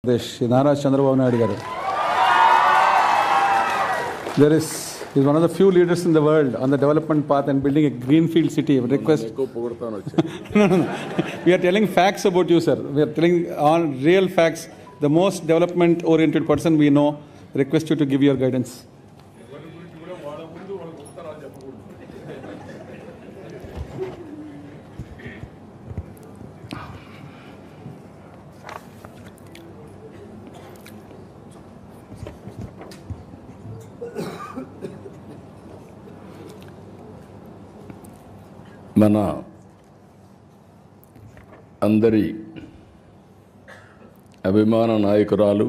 Nara Chandrababu Naidu garu. He's one of the few leaders in the world on the development path and building a greenfield city. Request. No. We are telling facts about you, sir. We are telling on real facts. The most development-oriented person we know. Request you to give your guidance. మన అందరి అభిమాన నాయకురాలు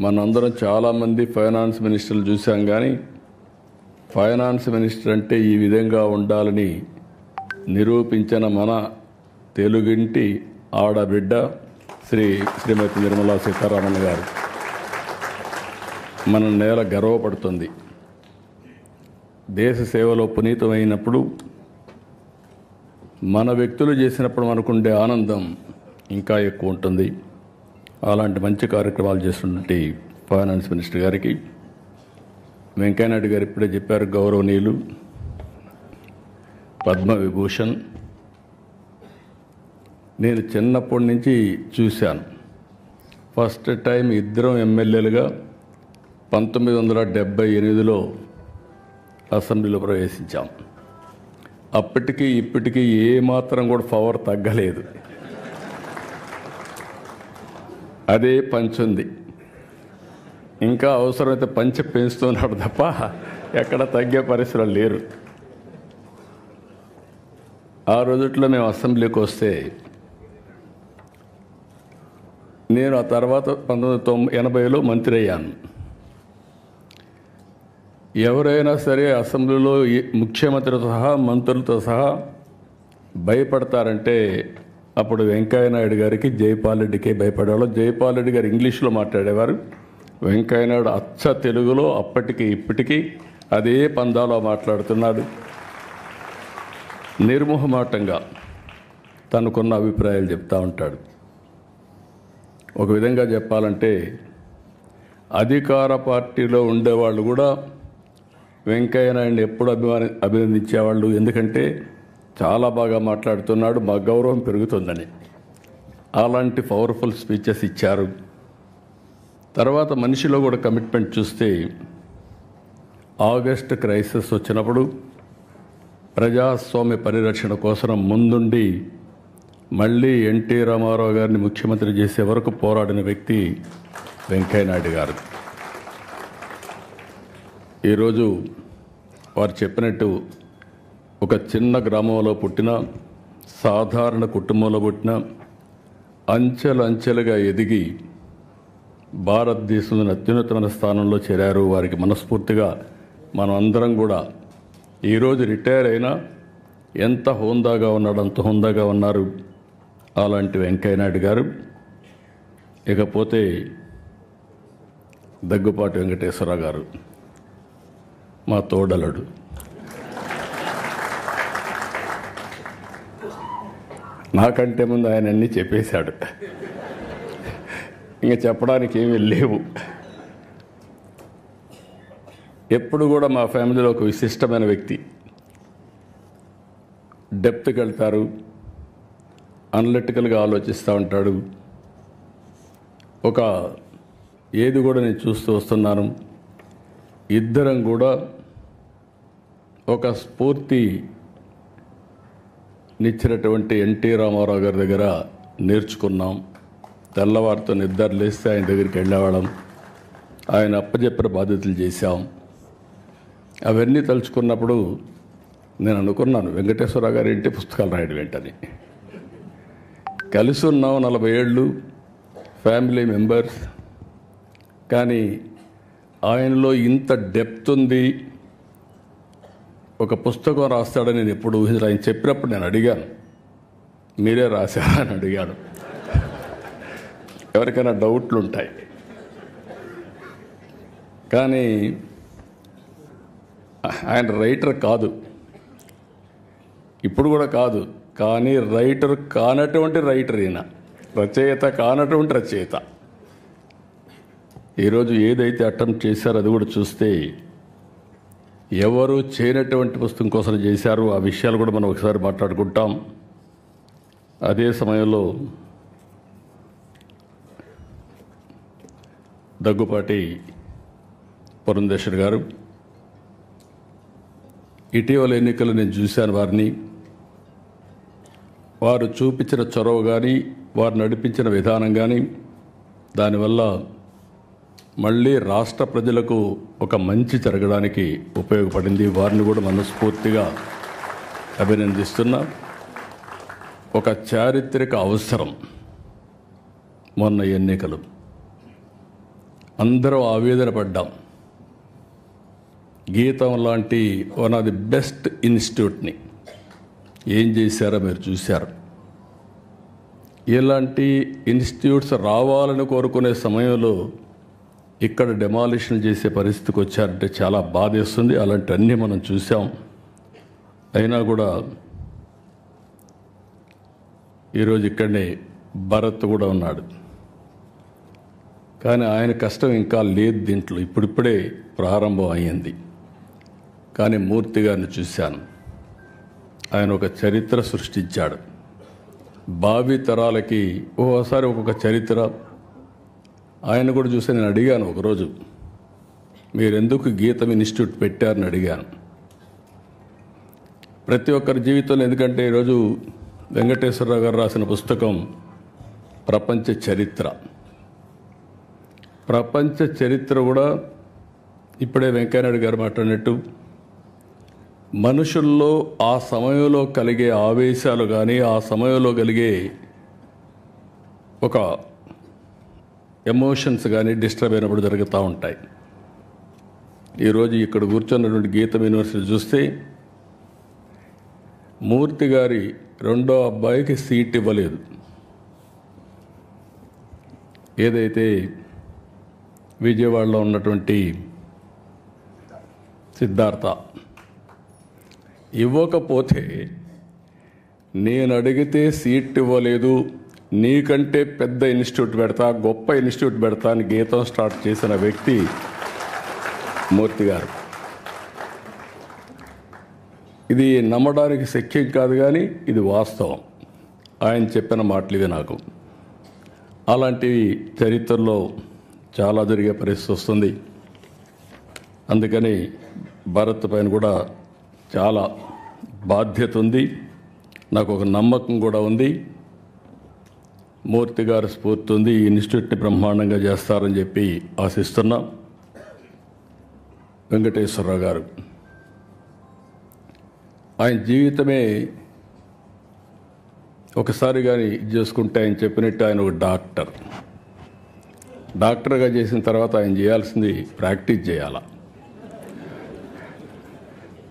మనందరం చాలామంది finance మినిస్టర్లు చూసాం, కానీ finance minister అంటే ఈ విధంగా ఉండాలని నిరూపించిన మన తెలుగింటి ఆడబిడ్డ శ్రీమతి నిర్మలా సీతారామన్ గారు మన నేల గర్వపడుతుంది. దేశ సేవలో పునీతమైనప్పుడు మన వ్యక్తులు చేసినప్పుడు మనకుండే ఆనందం ఇంకా ఎక్కువ ఉంటుంది. అలాంటి మంచి కార్యక్రమాలు చేస్తున్నటువంటి ఫైనాన్స్ మినిస్టర్ గారికి, వెంకయ్యనాయుడు గారు ఇప్పుడే చెప్పారు, గౌరవనీయులు పద్మవిభూషణ్. నేను చిన్నప్పటి నుంచి చూశాను. ఫస్ట్ టైం ఇద్దరం ఎమ్మెల్యేలుగా 1978లో అసెంబ్లీలో ప్రవేశించాం. అప్పటికి ఇప్పటికీ ఏమాత్రం కూడా పవర్ తగ్గలేదు, అదే పంచుంది. ఇంకా అవసరమైతే పంచ పెంచుతున్నాడు తప్ప ఎక్కడ తగ్గే పరిస్థితులు లేరు. ఆ రోజుల్లో మేము అసెంబ్లీకి వస్తే, నేను ఆ తర్వాత 1980లో మంత్రి అయ్యాను. ఎవరైనా సరే అసెంబ్లీలో ముఖ్యమంత్రితో సహా మంత్రులతో సహా భయపడతారంటే అప్పుడు వెంకయ్యనాయుడు గారికి, జైపాల్ రెడ్డికి భయపడేవాళ్ళు. జైపాల్ రెడ్డి గారు ఇంగ్లీష్లో మాట్లాడేవారు, వెంకయ్యనాయుడు అచ్చ తెలుగులో అప్పటికి ఇప్పటికీ అదే పందాలో మాట్లాడుతున్నాడు. నిర్మోహమాటంగా తనకున్న అభిప్రాయాలు చెప్తూ ఉంటాడు. ఒక విధంగా చెప్పాలంటే అధికార పార్టీలో ఉండేవాళ్ళు కూడా వెంకయ్యనాయుడిని ఎప్పుడు అభినందించేవాళ్ళు. ఎందుకంటే చాలా బాగా మాట్లాడుతున్నాడు, మా గౌరవం పెరుగుతుందని. అలాంటి పవర్ఫుల్ స్పీచెస్ ఇచ్చారు. తర్వాత మనిషిలో కూడా కమిట్మెంట్ చూస్తే, ఆగస్ట్ క్రైసిస్ వచ్చినప్పుడు ప్రజాస్వామ్య పరిరక్షణ కోసం ముందుండి మళ్ళీ ఎన్టీ రామారావు గారిని ముఖ్యమంత్రి చేసే వరకు పోరాడిన వ్యక్తి వెంకయ్యనాయుడు గారు. ఈరోజు వారు చెప్పినట్టు ఒక చిన్న గ్రామంలో పుట్టిన, సాధారణ కుటుంబంలో పుట్టిన, అంచెలంచెలుగా ఎదిగి భారతదేశంలోని అత్యున్నతమైన స్థానంలో చేరారు. వారికి మనస్ఫూర్తిగా మనం అందరం కూడా ఈరోజు రిటైర్ అయినా ఎంత హోందాగా ఉన్నాడు అంత హోందాగా ఉన్నారు అలాంటి వెంకయ్యనాయుడు గారు. ఇకపోతే దగ్గుపాటి వెంకటేశ్వరరావు గారు, మా తోడలుడు. నాకంటే ముందు ఆయన అన్నీ చెప్పేశాడు, ఇంకా చెప్పడానికి ఏమీ లేవు. ఎప్పుడు కూడా మా ఫ్యామిలీలో ఒక విశిష్టమైన వ్యక్తి. డెప్త్కి వెళ్తారు, అనలిటికల్గా ఆలోచిస్తూ ఉంటాడు. ఏది కూడా నేను చూస్తూ వస్తున్నాను, ఇద్దరం కూడా ఒక స్ఫూర్తినిచ్చినటువంటి ఎన్టీ రామారావు గారి దగ్గర నేర్చుకున్నాం. తెల్లవారితో నిద్ర లేస్తే ఆయన దగ్గరికి వెళ్ళేవాళ్ళం, ఆయన అప్పచెప్పిన బాధ్యతలు చేశాం. అవన్నీ తలుచుకున్నప్పుడు నేను అనుకున్నాను, వెంకటేశ్వరరావు గారి ఇంటి పుస్తకాలు రాయడం ఏంటని. కలిసి ఉన్నాం 40 ఏళ్ళు, ఫ్యామిలీ మెంబర్స్, కానీ ఆయనలో ఇంత డెప్త్ ఉంది, ఒక పుస్తకం రాస్తాడని నేను ఎప్పుడు ఊహించలేదు. ఆయన చెప్పినప్పుడు నేను అడిగాను, మీరే రాశారా అని అడిగాను. ఎవరికైనా డౌట్లు ఉంటాయి, కానీ ఆయన రైటర్ కాదు, ఇప్పుడు కూడా కాదు, కానీ రైటర్ కానటువంటి రైటర్ ఈయన. రచయిత కానటువంటి రచయిత. ఈరోజు ఏదైతే అటెంప్ట్ చేశారో అది కూడా చూస్తే ఎవరు చేయనటువంటి పుస్తకం కోసం చేశారు. ఆ విషయాలు కూడా మనం ఒకసారి మాట్లాడుకుంటాం. అదే సమయంలో దగ్గుపాటి పురంధేశ్వర్ గారు, ఇటీవల ఎన్నికలు నేను చూశాను వారిని. వారు చూపించిన చొరవ కానీ, వారు నడిపించిన విధానం కానీ, దానివల్ల మళ్ళీ రాష్ట్ర ప్రజలకు ఒక మంచి జరగడానికి ఉపయోగపడింది. వారిని కూడా మనస్ఫూర్తిగా అభినందిస్తున్నా. ఒక చారిత్రక అవసరం మొన్న ఎన్నికలు. అందరం ఆవేదన పడ్డాం. గీతం లాంటి వన్ ఆఫ్ ది బెస్ట్ ఇన్స్టిట్యూట్ని ఏం చేశారో మీరు చూశారు. ఇలాంటి ఇన్స్టిట్యూట్స్ రావాలని కోరుకునే సమయంలో ఇక్కడ డెమాలిషన్ చేసే పరిస్థితికి వచ్చారంటే చాలా బాధేస్తుంది. అలాంటివన్నీ మనం చూసాం. అయినా కూడా ఈరోజు ఇక్కడనే భరత్ కూడా ఉన్నాడు. కానీ ఆయన కష్టం ఇంకా లేదు దీంట్లో, ఇప్పుడిప్పుడే ప్రారంభం అయ్యింది. కానీ మూర్తి గారిని చూశాను. ఆయన ఒక చరిత్ర సృష్టించాడు. భావి తరాలకి ఓసారి ఒక్కొక్క చరిత్ర. ఆయన కూడా చూసి నేను అడిగాను ఒకరోజు, మీరెందుకు గీతం ఇన్స్టిట్యూట్ పెట్టారని అడిగాను. ప్రతి ఒక్కరి జీవితంలో, ఎందుకంటే ఈరోజు వెంకటేశ్వరరావు గారు రాసిన పుస్తకం ప్రపంచ చరిత్ర. ప్రపంచ చరిత్ర కూడా ఇప్పుడే వెంకయ్యనాయుడు గారు మాట్లాడినట్టు మనుషుల్లో ఆ సమయంలో కలిగే ఆవేశాలు కానీ, ఆ సమయంలో కలిగే ఒక ఎమోషన్స్ కానీ డిస్టర్బ్ అయినప్పుడు జరుగుతూ ఉంటాయి. ఈరోజు ఇక్కడ కూర్చున్నటువంటి గీతం యూనివర్సిటీ చూస్తే మూర్తి గారి రెండో అబ్బాయికి సీట్ ఇవ్వలేదు. ఏదైతే విజయవాడలో ఉన్నటువంటి సిద్ధార్థ ఇవ్వకపోతే, నేను అడిగితే సీట్ ఇవ్వలేదు, నీకంటే పెద్ద ఇన్స్టిట్యూట్ పెడతా, గొప్ప ఇన్స్టిట్యూట్ పెడతా అని గీతం స్టార్ట్ చేసిన వ్యక్తి మూర్తి గారు. ఇది నమ్మడానికి శక్యం కాదు, కానీ ఇది వాస్తవం. ఆయన చెప్పిన మాటలు ఇవి. నాకు అలాంటివి చరిత్రలో చాలా జరిగే పరిస్థితి వస్తుంది. అందుకని భారత్ పైన కూడా చాలా బాధ్యత ఉంది. నాకు ఒక నమ్మకం కూడా ఉంది. మూర్తి గారి స్ఫూర్తి ఉంది. ఈ ఇన్స్టిట్యూట్ని బ్రహ్మాండంగా చేస్తారని చెప్పి ఆశిస్తున్నా. వెంకటేశ్వరరావు గారు, ఆయన జీవితమే ఒకసారి కానీ చేసుకుంటే, ఆయన చెప్పినట్టు ఆయన ఒక డాక్టర్గా చేసిన తర్వాత ఆయన చేయాల్సింది ప్రాక్టీస్ చేయాల.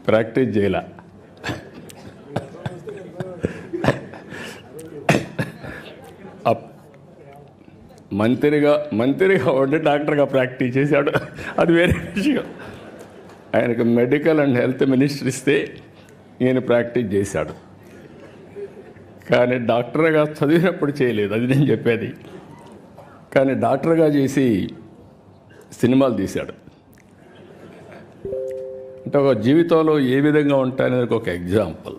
ప్రాక్టీస్ చేయాల. మంత్రిగా ఉండి డాక్టర్గా ప్రాక్టీస్ చేశాడు, అది వేరే విషయం. ఆయనకు మెడికల్ అండ్ హెల్త్ మినిస్టర్ ఇస్తే ఈయన ప్రాక్టీస్ చేశాడు. కానీ డాక్టర్గా చదివినప్పుడు చేయలేదు, అది నేను చెప్పేది. కానీ డాక్టర్గా చేసి సినిమాలు తీశాడు. అంటే ఒక జీవితంలో ఏ విధంగా ఉంటాయనేది ఒక ఎగ్జాంపుల్.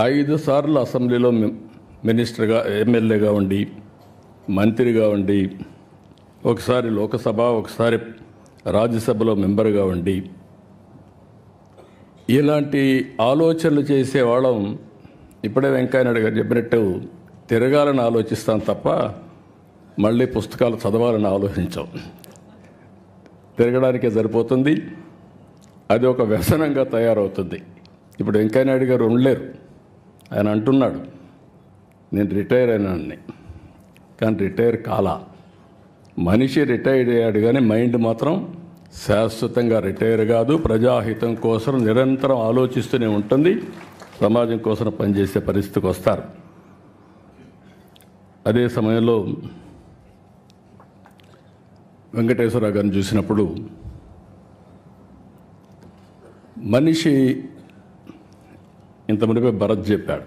5 సార్లు అసెంబ్లీలో మినిస్టర్గా, ఎమ్మెల్యేగా ఉండి, మంత్రిగా ఉండి, ఒకసారి లోకసభ, ఒకసారి రాజ్యసభలో మెంబర్గా ఉండి, ఇలాంటి ఆలోచనలు చేసేవాళ్ళం. ఇప్పుడే వెంకయ్యనాయుడు గారు చెప్పినట్టు తిరగాలని ఆలోచిస్తాం తప్ప మళ్ళీ పుస్తకాలు చదవాలని ఆలోచించాం. తిరగడానికే సరిపోతుంది. అది ఒక వ్యసనంగా తయారవుతుంది. ఇప్పుడు వెంకయ్యనాయుడు గారు ఉండలేరు. ఆయన అంటున్నాడు, నేను రిటైర్ అయినాన్ని. కానీ రిటైర్ కాలా. మనిషి రిటైర్ అయ్యాడు, కానీ మైండ్ మాత్రం శాశ్వతంగా రిటైర్ కాదు. ప్రజాహితం కోసం నిరంతరం ఆలోచిస్తూనే ఉంటుంది. సమాజం కోసం పనిచేసే పరిస్థితికి వస్తారు. అదే సమయంలో వెంకటేశ్వరరావు గారిని చూసినప్పుడు మనిషి ఇంత మునిపే భరత్ చెప్పాడు,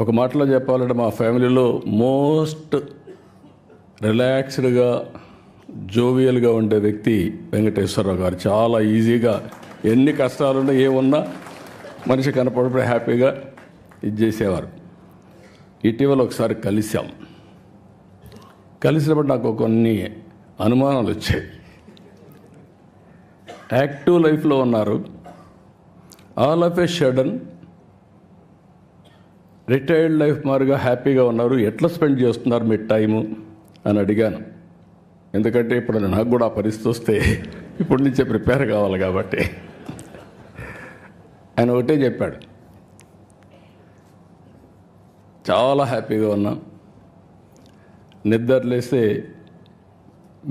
ఒక మాటలో చెప్పాలంటే మా ఫ్యామిలీలో మోస్ట్ రిలాక్స్డ్గా జోవియల్గా ఉండే వ్యక్తి వెంకటేశ్వరరావు గారు. చాలా ఈజీగా ఎన్ని కష్టాలున్నా ఏమున్నా మనిషి కనపడినప్పుడు హ్యాపీగా ఇది చేసేవారు. ఇటీవల ఒకసారి కలిసినప్పుడు నాకు కొన్ని అనుమానాలు వచ్చాయి. యాక్టివ్ లైఫ్లో ఉన్నారు, all of A sudden retired life మారుగా హ్యాపీగా ఉన్నారు, ఎట్లా స్పెండ్ చేస్తున్నారు మీ టైము అని అడిగాను. ఎందుకంటే ఇప్పుడు నాకు కూడా ఆ పరిస్థితి వస్తే ఇప్పటి నుంచే ప్రిపేర్ కావాలి కాబట్టి. ఆయన ఒకటే చెప్పాడు, చాలా హ్యాపీగా ఉన్నా, నిద్రలేస్తే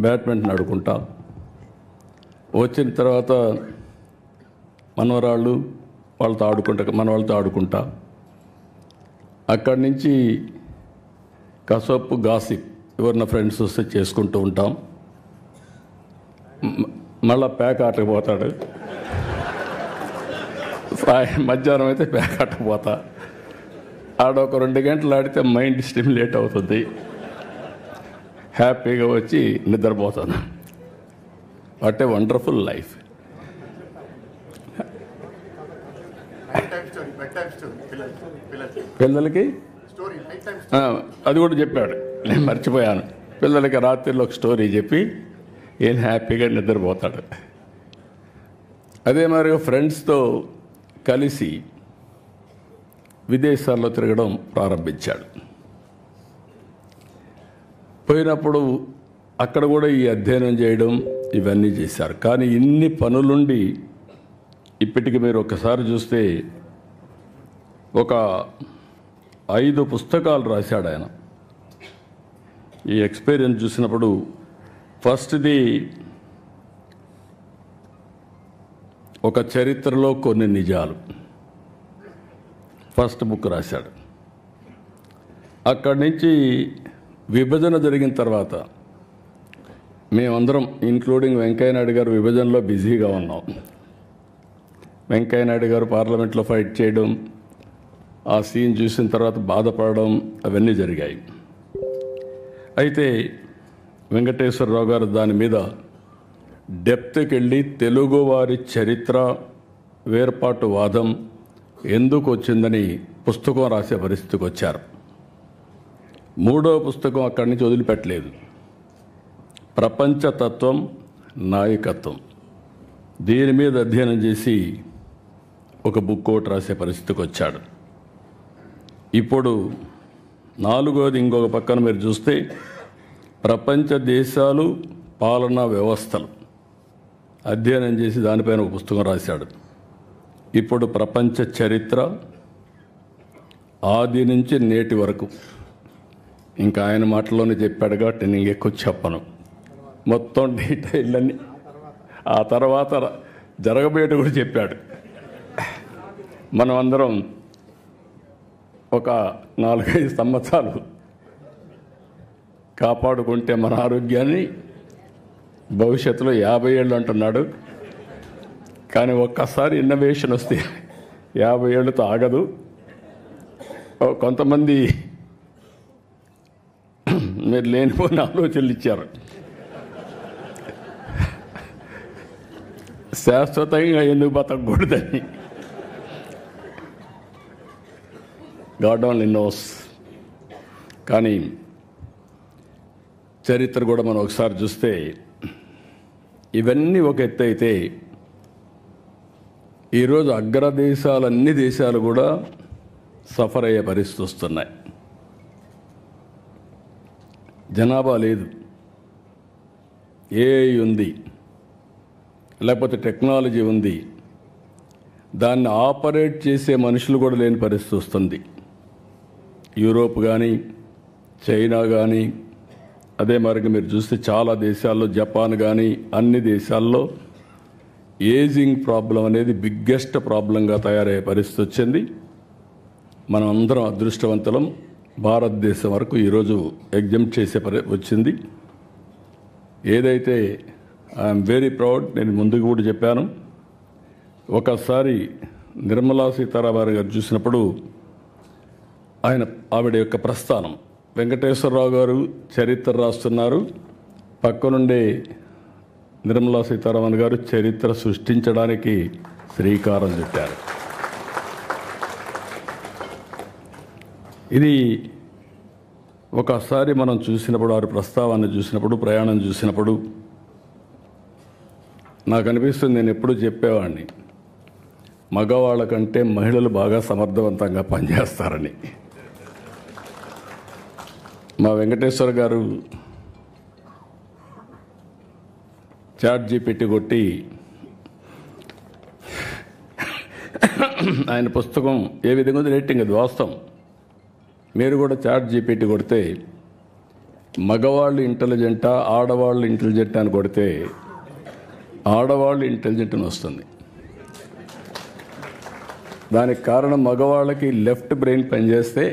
బ్యాడ్మింటన్ ఆడుకుంటా, వచ్చిన తర్వాత మనవరాళ్ళు మనవాళ్ళతో ఆడుకుంటా, అక్కడి నుంచి కసపు గాసిప్ ఎవరన్నా ఫ్రెండ్స్ వస్తే చేసుకుంటూ ఉంటాం. మళ్ళా ప్యాక్ ఆటకు పోతాడు, మధ్యాహ్నం అయితే ప్యాక్ ఆటకు పోతా, ఆడొక 2 గంటలు ఆడితే మైండ్ స్టిమ్యులేట్ అవుతుంది, హ్యాపీగా వచ్చి నిద్రపోతాను. What a wonderful life. పిల్లలకి అది కూడా చెప్పాడు, నేను మర్చిపోయాను. పిల్లలకి రాత్రిలో ఒక స్టోరీ చెప్పి ఏం హ్యాపీగా నిద్రపోతాడు. అదే మరి ఫ్రెండ్స్తో కలిసి విదేశాల్లో తిరగడం ప్రారంభించాడు. పోయినప్పుడు అక్కడ కూడా ఈ అధ్యయనం చేయడం ఇవన్నీ చేశారు. కానీ ఇన్ని పనులుండి ఇప్పటికి మీరు ఒకసారి చూస్తే ఒక 5 పుస్తకాలు రాశాడు ఆయన. ఈ ఎక్స్పీరియన్స్ చూసినప్పుడు ఫస్ట్ది ఒక చరిత్రలో కొన్ని నిజాలు, ఫస్ట్ బుక్ రాశాడు. అక్కడి నుంచి విభజన జరిగిన తర్వాత మేమందరం ఇంక్లూడింగ్ వెంకయ్యనాయుడు గారు విభజనలో బిజీగా ఉన్నాం. వెంకయ్యనాయుడు గారు పార్లమెంట్లో ఫైట్ చేయడం, ఆ సీన్ చూసిన తర్వాత బాధపడడం అవన్నీ జరిగాయి. అయితే వెంకటేశ్వరరావు గారు దాని మీద డెప్త్కి వెళ్ళి తెలుగువారి చరిత్ర వేర్పాటు వాదం ఎందుకు వచ్చిందని పుస్తకం రాసే పరిస్థితికి వచ్చారు. 3వ పుస్తకం అక్కడి నుంచి వదిలిపెట్టలేదు, ప్రపంచతత్వం నాయకత్వం. దీని మీద అధ్యయనం చేసి ఒక బుక్ ఒకటి రాసే పరిస్థితికి వచ్చాడు. ఇప్పుడు 4వది ఇంకొక పక్కన మీరు చూస్తే ప్రపంచ దేశాలు పాలనా వ్యవస్థలు అధ్యయనం చేసి దానిపైన ఒక పుస్తకం రాశాడు. ఇప్పుడు ప్రపంచ చరిత్ర ఆది నుంచి నేటి వరకు, ఇంకా ఆయన మాటల్లోనే చెప్పాడు కాబట్టి నేను ఎక్కువ చెప్పను, మొత్తం డీటెయిల్ అన్ని ఆ తర్వాత జరగబోయేట కూడా చెప్పాడు. మనం అందరం ఒక 4-5 సంవత్సరాలు కాపాడుకుంటే మన ఆరోగ్యాన్ని భవిష్యత్తులో 50 ఏళ్ళు అంటున్నాడు. కానీ ఒక్కసారి ఇన్నోవేషన్ వస్తే 50 ఏళ్ళతో ఆగదు. కొంతమంది మీరు లేనిపోయిన ఆలోచనలు ఇచ్చారు. శాశ్వతంగా ఎందుకు బతకూడదని. God only knows. కానీ చరిత్ర కూడా మనం ఒకసారి చూస్తే ఇవన్నీ ఒక ఎత్తు అయితే ఈరోజు అగ్రదేశాలు అన్ని దేశాలు కూడా సఫర్ అయ్యే పరిస్థితి వస్తున్నాయి. జనాభా లేదు, ఏఐ ఉంది, లేకపోతే టెక్నాలజీ ఉంది, దాన్ని ఆపరేట్ చేసే మనుషులు కూడా లేని పరిస్థితి వస్తుంది. యూరోప్ కానీ చైనా కానీ అదే మరిగా మీరు చూస్తే చాలా దేశాల్లో, జపాన్ కానీ అన్ని దేశాల్లో ఏజింగ్ ప్రాబ్లం అనేది బిగ్గెస్ట్ ప్రాబ్లంగా తయారయ్యే పరిస్థితి వచ్చింది. మనం అందరం అదృష్టవంతులం, భారతదేశం వరకు ఈరోజు ఎగ్జామ్ట్ చేసే వచ్చింది. ఏదైతే ఐఎమ్ వెరీ ప్రౌడ్, నేను ముందుకు కూడా చెప్పాను. ఒకసారి నిర్మలా సీతారామన్ గారు చూసినప్పుడు ఆవిడ యొక్క ప్రస్థానం. వెంకటేశ్వరరావు గారు చరిత్ర రాస్తున్నారు, పక్కనుండే నిర్మలా సీతారామన్ గారు చరిత్ర సృష్టించడానికి శ్రీకారం చుట్టారు. ఇది ఒకసారి మనం చూసినప్పుడు, వారి ప్రస్తావాన్ని చూసినప్పుడు, ప్రయాణం చూసినప్పుడు నాకు అనిపిస్తుంది, నేను ఎప్పుడూ చెప్పేవాడిని, మగవాళ్ళ కంటే మహిళలు బాగా సమర్థవంతంగా పనిచేస్తారని. మా వెంకటేశ్వర గారు చాట్ జీపీటీ కొట్టి ఆయన పుస్తకం ఏ విధంగా ఉంది రేటింగ్, అది వాస్తవం. మీరు కూడా చాట్ జీపీటీ కొడితే మగవాళ్ళు ఇంటెలిజెంటా ఆడవాళ్ళు ఇంటెలిజెంటా అని కొడితే ఆడవాళ్ళు ఇంటెలిజెంట్ అని వస్తుంది. దానికి కారణం మగవాళ్ళకి లెఫ్ట్ బ్రెయిన్ పనిచేస్తే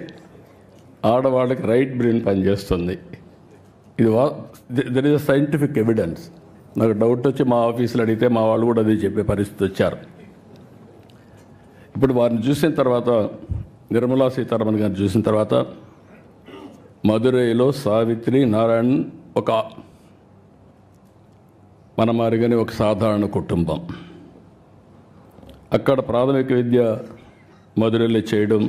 ఆడవాళ్ళకి రైట్ బ్రెయిన్ పనిచేస్తుంది. ఇది there is a scientific evidence. నాకు డౌట్ వచ్చి మా ఆఫీసులో అడిగితే మా వాళ్ళు కూడా అదే చెప్పే పరిస్థితి వచ్చారు. ఇప్పుడు వారిని చూసిన తర్వాత, నిర్మలా సీతారామన్ గారిని చూసిన తర్వాత, మదురైలో సావిత్రి నారాయణ్ ఒక మన మారిగానే ఒక సాధారణ కుటుంబం. అక్కడ ప్రాథమిక విద్య మదురైలో చేయడం,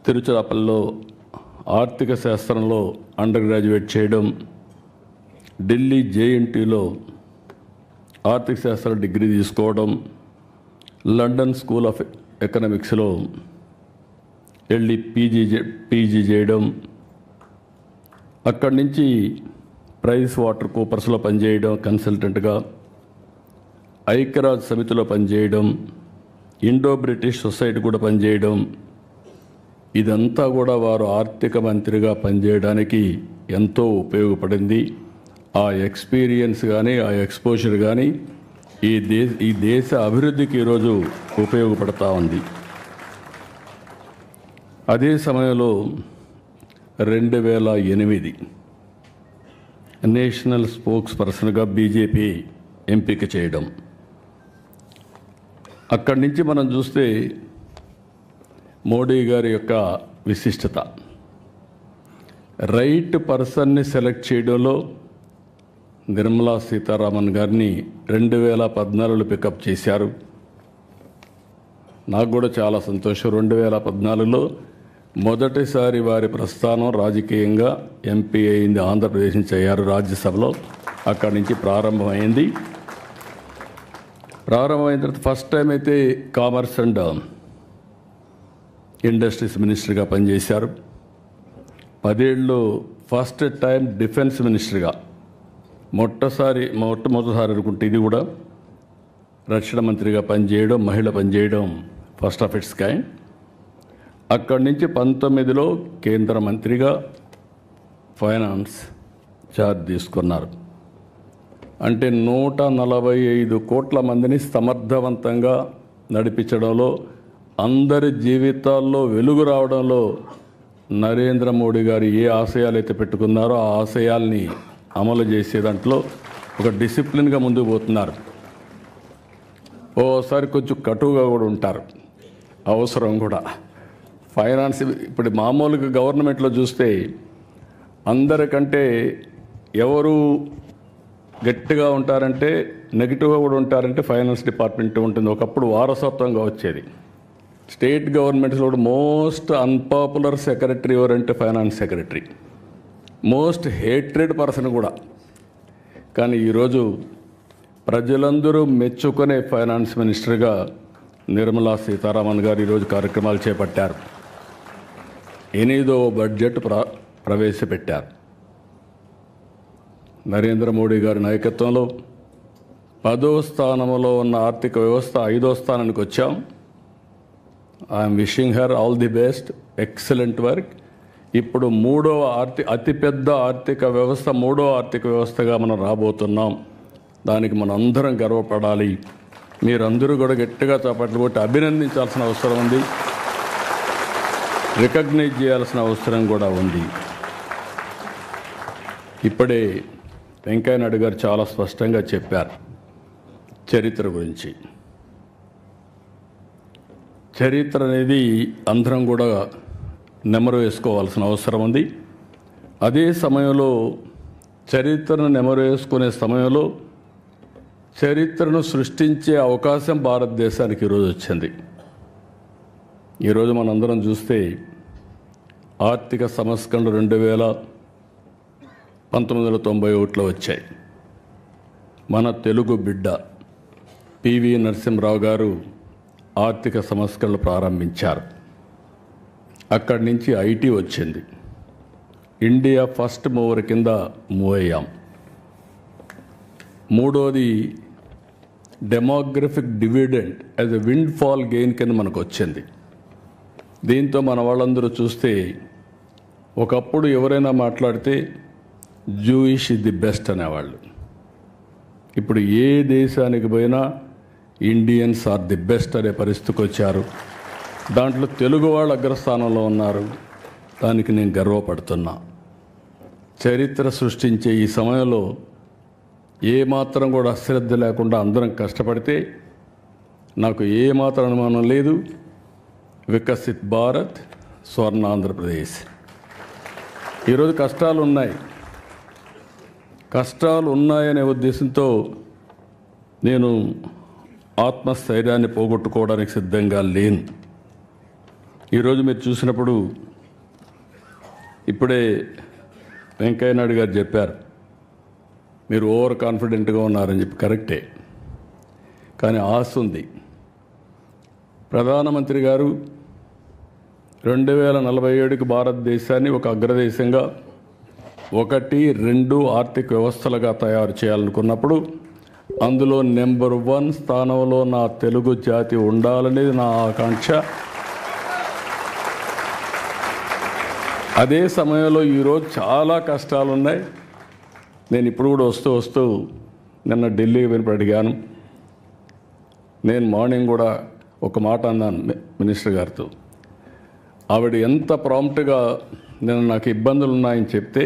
తిరుచిరాపల్లిలో ఆర్థిక శాస్త్రంలో అండర్ గ్రాడ్యుయేట్ చేయడం, ఢిల్లీ జేఎన్టీలో ఆర్థిక శాస్త్ర డిగ్రీ తీసుకోవడం, లండన్ స్కూల్ ఆఫ్ ఎకనామిక్స్లో వెళ్ళి పీజీ చేయడం, అక్కడి నుంచి ప్రైస్ వాటర్ కూపర్స్లో పనిచేయడం కన్సల్టెంట్గా, ఐక్యరాజ్య సమితిలో పనిచేయడం, ఇండో బ్రిటిష్ సొసైటీ కూడా పనిచేయడం. ఇదంతా కూడా వారు ఆర్థిక మంత్రిగా పనిచేయడానికి ఎంతో ఉపయోగపడింది. ఆ ఎక్స్పీరియన్స్ కానీ, ఆ ఎక్స్పోజర్ కానీ ఈ దేశ అభివృద్ధికి ఈరోజు ఉపయోగపడతా ఉంది. అదే సమయంలో 2008 నేషనల్ స్పోక్స్ పర్సన్గా బీజేపీ ఎంపిక చేయడం. అక్కడి నుంచి మనం చూస్తే మోడీ గారి యొక్క విశిష్టత, రైట్ పర్సన్ని సెలెక్ట్ చేయడంలో నిర్మలా సీతారామన్ గారిని 2014లో పికప్ చేశారు. నాకు కూడా చాలా సంతోషం. 2014లో మొదటిసారి వారి ప్రస్థానం రాజకీయంగా ఎంపీ అయింది. ఆంధ్రప్రదేశ్ నుంచి అయ్యారు రాజ్యసభలో. అక్కడి నుంచి ప్రారంభమైంది. ప్రారంభమైన తర్వాత ఫస్ట్ టైం అయితే కామర్స్ అండ్ ఇండస్ట్రీస్ మినిస్టర్గా పనిచేశారు. 10 ఏళ్ళు ఫస్ట్ టైం డిఫెన్స్ మినిస్టర్గా, మొట్టమొదటిసారి అనుకుంటే ఇది కూడా రక్షణ మంత్రిగా పనిచేయడం, మహిళ పనిచేయడం ఫస్ట్ ఆఫ్ ఇట్స్ కైండ్. అక్కడి నుంచి 19లో కేంద్ర మంత్రిగా ఫైనాన్స్ ఛార్జ్ తీసుకున్నారు. అంటే 145 కోట్ల మందిని సమర్థవంతంగా నడిపించడంలో, అందరి జీవితాల్లో వెలుగు రావడంలో నరేంద్ర మోడీ గారు ఏ ఆశయాలు అయితే పెట్టుకున్నారో ఆ ఆశయాల్ని అమలు చేసే దాంట్లో ఒక డిసిప్లిన్గా ముందుకు పోతున్నారు. ఓసారి కొంచెం కటువుగా కూడా ఉంటారు, అవసరం కూడా. ఫైనాన్స్ ఇప్పుడు మామూలుగా గవర్నమెంట్లో చూస్తే అందరికంటే ఎవరు గట్టిగా ఉంటారంటే, నెగిటివ్గా కూడా ఉంటారంటే ఫైనాన్స్ డిపార్ట్మెంట్ ఉంటుంది. ఒకప్పుడు వారసత్వంగా వచ్చేది. స్టేట్ గవర్నమెంట్స్లో కూడా మోస్ట్ అన్పాపులర్ సెక్రటరీ ఎవరంటే finance secretary, most hatred person కూడా. కానీ ఈరోజు ప్రజలందరూ మెచ్చుకునే ఫైనాన్స్ మినిస్టర్గా నిర్మలా సీతారామన్ గారు ఈరోజు కార్యక్రమాలు చేపట్టారు. 8వ బడ్జెట్ ప్రవేశపెట్టారు. నరేంద్ర మోడీ గారి నాయకత్వంలో 10వ స్థానంలో ఉన్న ఆర్థిక వ్యవస్థ 5వ స్థానానికి వచ్చాం. I'm wishing her all the best, excellent work. ఇప్పుడు అతిపెద్ద ఆర్థిక వ్యవస్థ, 3వ ఆర్థిక వ్యవస్థగా మనం రాబోతున్నాం. దానికి మనం అందరం గర్వపడాలి. మీరందరూ కూడా గట్టిగా చప్పట్లు కొట్టి అభినందించాల్సిన అవసరం ఉంది, రికగ్నైజ్ చేయాల్సిన అవసరం కూడా ఉంది. ఇప్పుడే వెంకయ్య నాయుడు గారు చాలా స్పష్టంగా చెప్పారు చరిత్ర గురించి. చరిత్ర అనేది అందరం కూడా నెమరు వేసుకోవాల్సిన అవసరం ఉంది. అదే సమయంలో చరిత్రను నెమరు వేసుకునే సమయంలో చరిత్రను సృష్టించే అవకాశం భారతదేశానికి ఈరోజు వచ్చింది. ఈరోజు మనందరం చూస్తే ఆర్థిక సంస్కరణలు 1991లో వచ్చాయి. మన తెలుగు బిడ్డ పివి నరసింహరావు గారు ఆర్థిక సంస్కరణలు ప్రారంభించారు. అక్కడి నుంచి ఐటీ వచ్చింది. ఇండియా ఫస్ట్ మూవర్ కింద మూవ్ అయ్యాం. మూడోది demographic dividend as a wind fall gain కింద మనకు వచ్చింది. దీంతో మన వాళ్ళందరూ చూస్తే ఒకప్పుడు ఎవరైనా మాట్లాడితే జూయిష్ ఇస్ ది బెస్ట్ అనేవాళ్ళు. ఇప్పుడు ఏ దేశానికి పోయినా ఇండియన్స్ ఆర్ ది బెస్ట్ అనే పరిస్థితికి వచ్చారు. దాంట్లో తెలుగు వాళ్ళు అగ్రస్థానంలో ఉన్నారు. దానికి నేను గర్వపడుతున్నా. చరిత్ర సృష్టించే ఈ సమయంలో ఏమాత్రం కూడా అశ్రద్ధ లేకుండా అందరం కష్టపడితే నాకు ఏమాత్రం అనుమానం లేదు, వికసిత్ భారత్, స్వర్ణ ఆంధ్రప్రదేశ్. ఈరోజు కష్టాలు ఉన్నాయనే ఉద్దేశంతో నేను ఆత్మస్థైర్యాన్ని పోగొట్టుకోవడానికి సిద్ధంగా లేను. ఈరోజు మీరు చూసినప్పుడు ఇప్పుడే వెంకయ్య నాయుడు గారు చెప్పారు, మీరు ఓవర్ కాన్ఫిడెంట్గా ఉన్నారని చెప్పి. కరెక్టే, కానీ ఆశ ఉంది. ప్రధానమంత్రి గారు 2047కి భారతదేశాన్ని ఒక అగ్రదేశంగా 1, 2 ఆర్థిక వ్యవస్థలుగా తయారు చేయాలనుకున్నప్పుడు అందులో నెంబర్ 1 స్థానంలో నా తెలుగు జాతి ఉండాలనేది నా ఆకాంక్ష. అదే సమయంలో ఈరోజు చాలా కష్టాలు ఉన్నాయి. నేను ఇప్పుడు కూడా వస్తూ నిన్న ఢిల్లీకి వెనుక అడిగాను. నేను మార్నింగ్ కూడా ఒక మాట అన్నాను మినిస్టర్ గారితో. ఆవిడ ఎంత ప్రాంప్ట్గా నేను నాకు ఇబ్బందులు ఉన్నాయని చెప్తే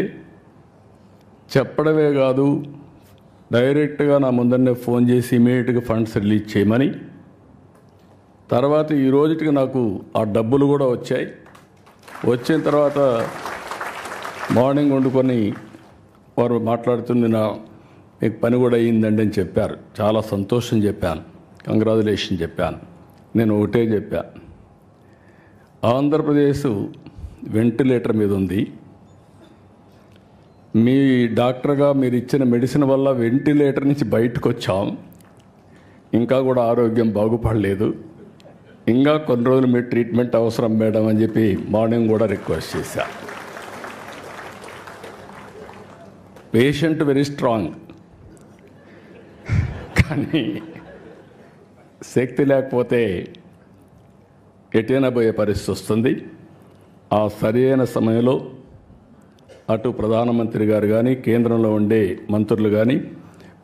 చెప్పడమే కాదు, డైరెక్ట్గా నా ముందరనే ఫోన్ చేసి ఇమీడియట్గా ఫండ్స్ రిలీజ్ చేయమని. తర్వాత ఈ రోజుకి నాకు ఆ డబ్బులు కూడా వచ్చాయి. వచ్చిన తర్వాత మార్నింగ్ వండుకొని వారు మాట్లాడుతుంది, మీకు పని కూడా అయ్యిందండి అని చెప్పారు. చాలా సంతోషం చెప్పాను, కంగ్రాచులేషన్ చెప్పాను. నేను ఒకటే చెప్పా, ఆంధ్రప్రదేశ్ వెంటిలేటర్ మీద ఉంది. మీ డాక్టర్గా మీరు ఇచ్చిన మెడిసిన్ వల్ల వెంటిలేటర్ నుంచి బయటకు వచ్చాం. ఇంకా కూడా ఆరోగ్యం బాగుపడలేదు. ఇంకా కొన్ని రోజులు మీ ట్రీట్మెంట్ అవసరం మేడం అని చెప్పి మార్నింగ్ కూడా రిక్వెస్ట్ చేశా. పేషెంట్ వెరీ స్ట్రాంగ్, కానీ శక్తి లేకపోతే ఎటైనా పోయే పరిస్థితి వస్తుంది. ఆ సరైన సమయంలో అటు ప్రధానమంత్రి గారు కానీ, కేంద్రంలో ఉండే మంత్రులు కానీ,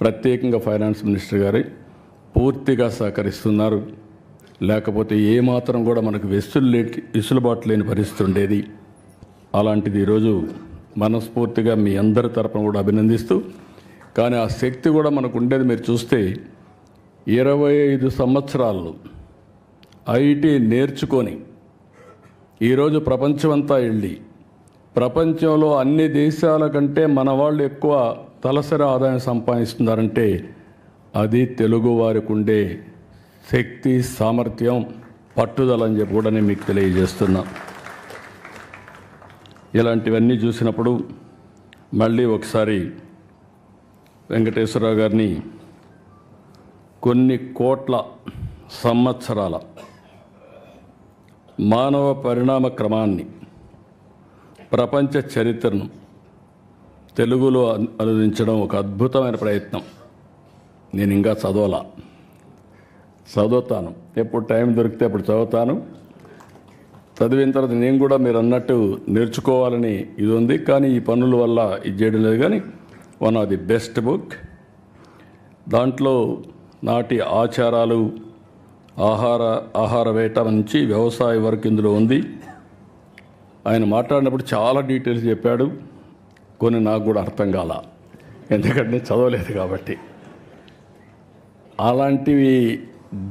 ప్రత్యేకంగా ఫైనాన్స్ మినిస్టర్ గారు పూర్తిగా సహకరిస్తున్నారు. లేకపోతే ఏమాత్రం కూడా మనకు వెసులుబాటు లేని పరిస్థితి ఉండేది. అలాంటిది ఈరోజు మనస్ఫూర్తిగా మీ అందరి తరపున కూడా అభినందిస్తూ, కానీ ఆ శక్తి కూడా మనకు ఉండేది. మీరు చూస్తే 25 సంవత్సరాలు ఐటీ నేర్చుకొని ఈరోజు ప్రపంచమంతా వెళ్ళి ప్రపంచంలో అన్ని దేశాల కంటే మన వాళ్ళు ఎక్కువ తలసరి ఆదాయం సంపాదిస్తున్నారంటే అది తెలుగు వారికి ఉండే శక్తి, సామర్థ్యం, పట్టుదల అని చెప్పి కూడా నేను మీకు తెలియజేస్తున్నా. ఇలాంటివన్నీ చూసినప్పుడు మళ్ళీ ఒకసారి వెంకటేశ్వరరావు గారిని కొన్ని కోట్ల సంవత్సరాల మానవ పరిణామ క్రమాన్ని, ప్రపంచ చరిత్రను తెలుగులో అనువదించడం ఒక అద్భుతమైన ప్రయత్నం. నేను ఇంకా చదువుతాను, ఎప్పుడు టైం దొరికితే అప్పుడు చదువుతాను. చదివిన తర్వాత నేను కూడా మీరు అన్నట్టు నేర్చుకోవాలని ఇది ఉంది. కానీ ఈ పనుల వల్ల ఇది చేయడం లేదు. కానీ one of the best book. దాంట్లో నాటి ఆచారాలు, ఆహార వేట నుంచి వ్యవసాయ వరకు ఇందులో ఉంది. ఆయన మాట్లాడినప్పుడు చాలా డీటెయిల్స్ చెప్పాడు. కొన్ని నాకు కూడా అర్థం కాల, ఎందుకంటే చదవలేదు కాబట్టి. అలాంటివి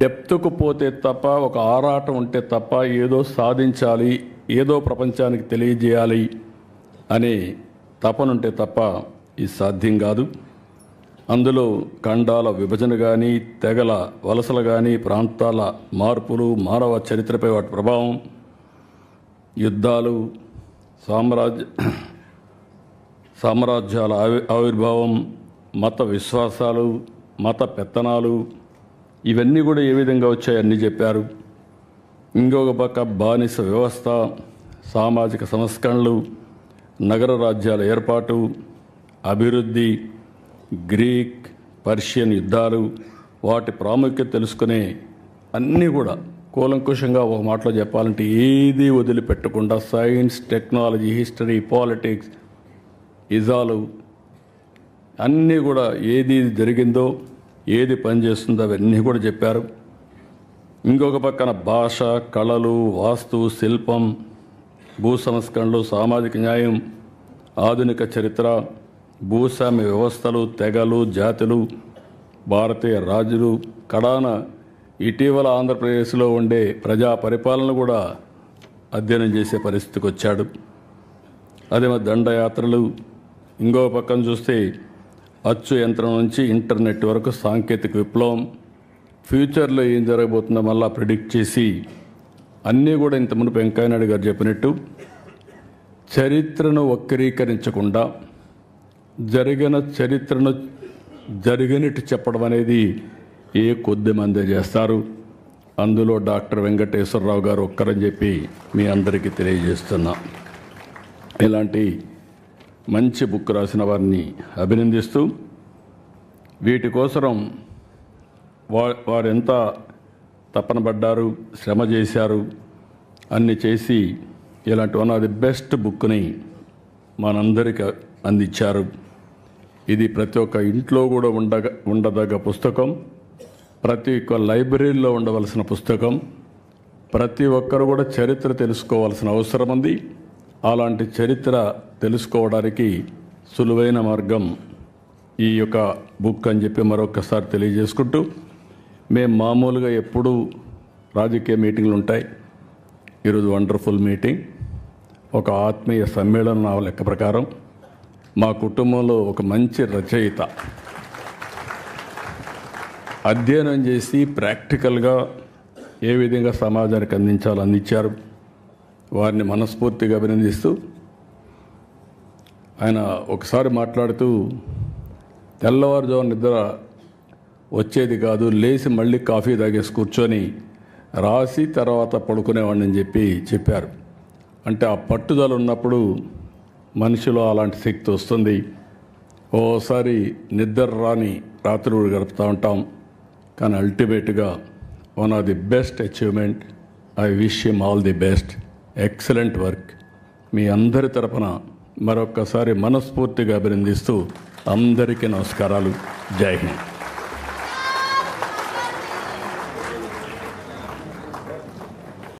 డెప్త్కు పోతే తప్ప, ఒక ఆరాటం ఉంటే తప్ప ఏదో సాధించాలి ఏదో ప్రపంచానికి తెలియజేయాలి అనే తపనుంటే తప్ప ఇది సాధ్యం కాదు. అందులో ఖండాల విభజన కానీ, తెగల వలసలు కానీ, ప్రాంతాల మార్పులు, మానవ చరిత్రపై వాటి ప్రభావం, యుద్ధాలు, సామ్రాజ్యాల ఆవిర్భావం, మత విశ్వాసాలు, మత పెత్తనాలు, ఇవన్నీ కూడా ఏ విధంగా వచ్చాయి అన్నీ చెప్పారు. ఇంకొక పక్క బానిస వ్యవస్థ, సామాజిక సంస్కరణలు, నగర రాజ్యాల ఏర్పాటు, అభివృద్ధి, గ్రీక్ పర్షియన్ యుద్ధాలు, వాటి ప్రాముఖ్యత తెలుసుకునే అన్నీ కూడా కూలంకుషంగా ఒక మాటలో చెప్పాలంటే ఏది వదిలిపెట్టకుండా సైన్స్, టెక్నాలజీ, హిస్టరీ, పాలిటిక్స్, ఇజాలు అన్నీ కూడా ఏది జరిగిందో, ఏది పనిచేస్తుందో అవన్నీ కూడా చెప్పారు. ఇంకొక పక్కన భాష, కళలు, వాస్తు, శిల్పం, భూ సంస్కరణలు, సామాజిక న్యాయం, ఆధునిక చరిత్ర, భూస్వామ్య వ్యవస్థలు, తెగలు, జాతులు, భారతీయ రాజులు, కడాన ఇటీవల ఆంధ్రప్రదేశ్లో ఉండే ప్రజా పరిపాలన కూడా అధ్యయనం చేసే పరిస్థితికి వచ్చాడు. అదే దండయాత్రలు. ఇంకో పక్కన చూస్తే అచ్చు యంత్రం నుంచి ఇంటర్నెట్ వరకు సాంకేతిక విప్లవం, ఫ్యూచర్లో ఏం జరగబోతుందో మళ్ళా ప్రిడిక్ట్ చేసి అన్నీ కూడా ఇంత మునుపు వెంకయ్యనాయుడు గారు చెప్పినట్టు చరిత్రను వక్రీకరించకుండా జరిగిన చరిత్రను జరిగినట్టు చెప్పడం అనేది ఏ కొద్ది మందే చేస్తారు. అందులో డాక్టర్ వెంకటేశ్వరరావు గారు ఒక్కరని చెప్పి మీ అందరికీ తెలియజేస్తున్నా. ఇలాంటి మంచి బుక్ రాసిన వారిని అభినందిస్తూ, వీటి కోసం వారు ఎంత తపన పడ్డారు, శ్రమ చేశారు, అన్ని చేసి ఇలాంటి వన్ ఆఫ్ ది బెస్ట్ బుక్ని మనందరికీ అందించారు. ఇది ప్రతి ఒక్క ఇంట్లో కూడా ఉండదగ్గ పుస్తకం, ప్రతి ఒక్క లైబ్రరీలో ఉండవలసిన పుస్తకం. ప్రతి ఒక్కరు కూడా చరిత్ర తెలుసుకోవాల్సిన అవసరం ఉంది. అలాంటి చరిత్ర తెలుసుకోవడానికి సులువైన మార్గం ఈ యొక్క బుక్ అని చెప్పి మరొకసారి తెలియజేసుకుంటూ, మేము మామూలుగా ఎప్పుడూ రాజకీయ మీటింగ్లు ఉంటాయి. ఈరోజు వండర్ఫుల్ మీటింగ్, ఒక ఆత్మీయ సమ్మేళనం నా లెక్క ప్రకారం. మా కుటుంబంలో ఒక మంచి రచయిత అధ్యయనం చేసి ప్రాక్టికల్గా ఏ విధంగా సమాజానికి అందించాలో అందించారు. వారిని మనస్ఫూర్తిగా అభినందిస్తూ, ఆయన ఒకసారి మాట్లాడుతూ తెల్లవారుజామున నిద్ర వచ్చేది కాదు, లేచి మళ్ళీ కాఫీ తాగేసి కూర్చొని రాసి తర్వాత పడుకునేవాడిని అని చెప్పారు. అంటే ఆ పట్టుదల ఉన్నప్పుడు మనిషిలో అలాంటి శక్తి వస్తుంది. ఓసారి నిద్ర రాని రాత్రులు గడుపుతూ ఉంటాం, కానీ అల్టిమేట్గా one of the best achievement. I wish him all the best. Excellent work. మీ అందరి తరపున మరొక్కసారి మనస్ఫూర్తిగా అభినందిస్తూ అందరికీ నమస్కారాలు. జై హింద్.